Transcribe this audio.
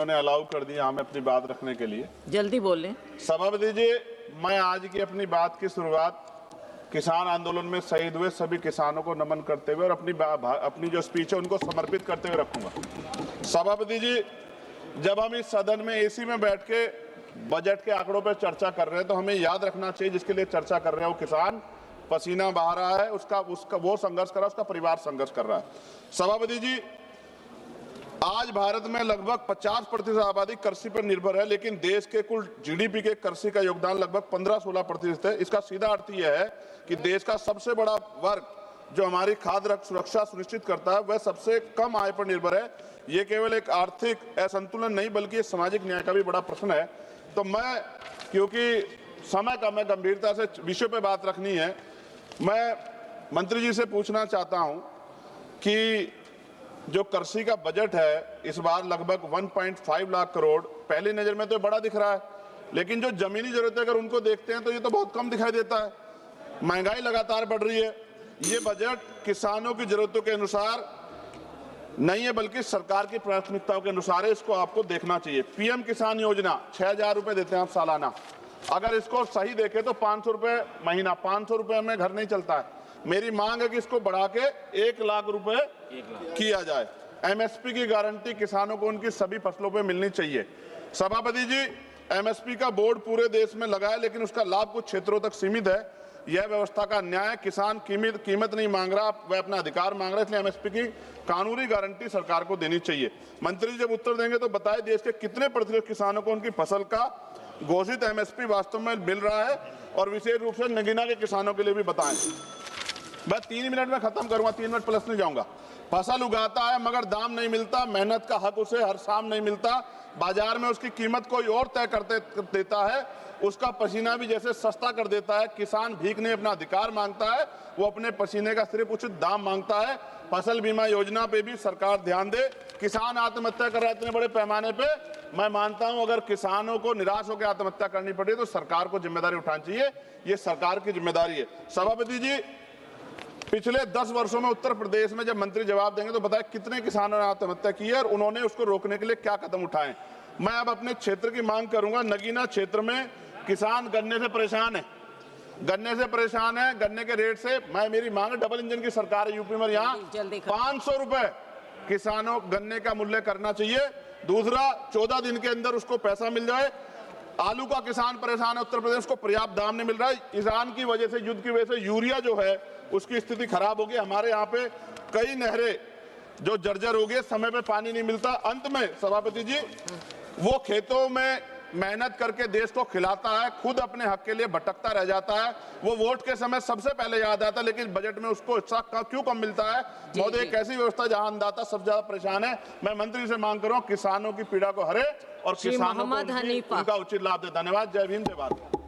ने अलाउ कर दिया हमें अपनी बात रखने के लिए। जल्दी बोल लें। सभापति जी, मैं आज की अपनी बात की शुरुआत किसान आंदोलन में शहीद हुए सभी किसानों को नमन करते हुए और अपनी जो स्पीच है उनको समर्पित करते हुए रखूंगा। सभापति जी, जब हम इस सदन में एसी में बैठ के बजट के आंकड़ों पर चर्चा कर रहे हैं तो हमें याद रखना चाहिए जिसके लिए चर्चा कर रहे हैं वो किसान पसीना बहा रहा है, उसका वो संघर्ष कर रहा है, उसका परिवार संघर्ष कर रहा है। सभापति जी, आज भारत में लगभग 50% आबादी कृषि पर निर्भर है, लेकिन देश के कुल जीडीपी के कृषि का योगदान लगभग 15-16% है। इसका सीधा अर्थ यह है कि देश का सबसे बड़ा वर्ग जो हमारी खाद्य सुरक्षा सुनिश्चित करता है वह सबसे कम आय पर निर्भर है। ये केवल एक आर्थिक असंतुलन नहीं बल्कि एक सामाजिक न्याय का भी बड़ा प्रश्न है। तो मैं, क्योंकि समय कम है, गंभीरता से विषय पे बात रखनी है, मैं मंत्री जी से पूछना चाहता हूं कि जो कृषि का बजट है इस बार लगभग 1.5 लाख करोड़, पहली नजर में तो बड़ा दिख रहा है, लेकिन जो जमीनी जरूरतें अगर उनको देखते हैं तो ये तो बहुत कम दिखाई देता है। महंगाई लगातार बढ़ रही है। ये बजट किसानों की जरूरतों के अनुसार नहीं है बल्कि सरकार की प्राथमिकताओं के अनुसार है। इसको आपको देखना चाहिए। पीएम किसान योजना 6,000 रुपए देते हैं आप सालाना। अगर इसको सही देखें तो 500 रुपए महीना, 500 रुपए में घर नहीं चलता है। मेरी मांग है कि इसको बढ़ा के 1 लाख रुपए किया जाए। एमएसपी की गारंटी किसानों को उनकी सभी फसलों पे मिलनी चाहिए। सभापति जी, एमएसपी का बोर्ड पूरे देश में लगा है, लेकिन उसका लाभ कुछ क्षेत्रों तक सीमित है। यह व्यवस्था का अन्याय। किसान कीमत नहीं मांग रहा, वह अपना अधिकार मांग रहा है, इसलिए एमएसपी की कानूनी गारंटी सरकार को देनी चाहिए। मंत्री जब उत्तर देंगे तो बताएं देश के कितने प्रतिशत किसानों को उनकी फसल का घोषित एमएसपी वास्तव में मिल रहा है, और विशेष रूप से नगीना के किसानों के लिए भी बताएं। मैं 3 मिनट में खत्म करूंगा, 3 मिनट प्लस नहीं जाऊंगा। फसल उगाता है मगर दाम नहीं मिलता, मेहनत का हक उसे हर शाम नहीं मिलता, बाजार में उसकी कीमत कोई और तय कर देता है, उसका पसीना भी जैसे सस्ता कर देता है। किसान भीख नहीं अपना अधिकार मांगता है, वो अपने पसीने का सिर्फ उचित दाम मांगता है। फसल बीमा योजना पे भी सरकार ध्यान दे। किसान आत्महत्या कर रहा है इतने बड़े पैमाने पे। मैं मानता हूं अगर किसानों को निराश होकर आत्महत्या करनी पड़े तो सरकार को जिम्मेदारी उठानी चाहिए। ये सरकार की जिम्मेदारी है। सभापति जी, पिछले 10 वर्षों में उत्तर प्रदेश में जब मंत्री जवाब देंगे तो बताएं कितने किसानों ने आत्महत्या की है और उन्होंने उसको रोकने के लिए क्या कदम उठाए। मैं अब अपने क्षेत्र की मांग करूंगा। नगीना क्षेत्र में किसान गन्ने से परेशान है, गन्ने के रेट से। मेरी मांग है, डबल इंजन की सरकार है यूपी में, यहाँ 500 रुपए किसानों गन्ने का मूल्य करना चाहिए। दूसरा, 14 दिन के अंदर उसको पैसा मिल जाए। आलू का किसान परेशान है उत्तर प्रदेश को, पर्याप्त दाम नहीं मिल रहा है। ईरान की वजह से, युद्ध की वजह से यूरिया जो है उसकी स्थिति खराब हो गई। हमारे यहाँ पे कई नहरें जो जर्जर हो गई, समय पे पानी नहीं मिलता। अंत में सभापति जी, वो खेतों में मेहनत करके देश को खिलाता है, खुद अपने हक के लिए भटकता रह जाता है। वो वोट के समय सबसे पहले याद आता है, लेकिन बजट में उसको हिस्सा क्यों कम मिलता है। महोदय, एक ऐसी व्यवस्था जहां अन्नदाता सबसे ज्यादा परेशान है। मैं मंत्री से मांग कर रहा हूं किसानों की पीड़ा को हरे और किसानों को उनका उचित लाभ दे। धन्यवाद। जय भीम, जय भारत।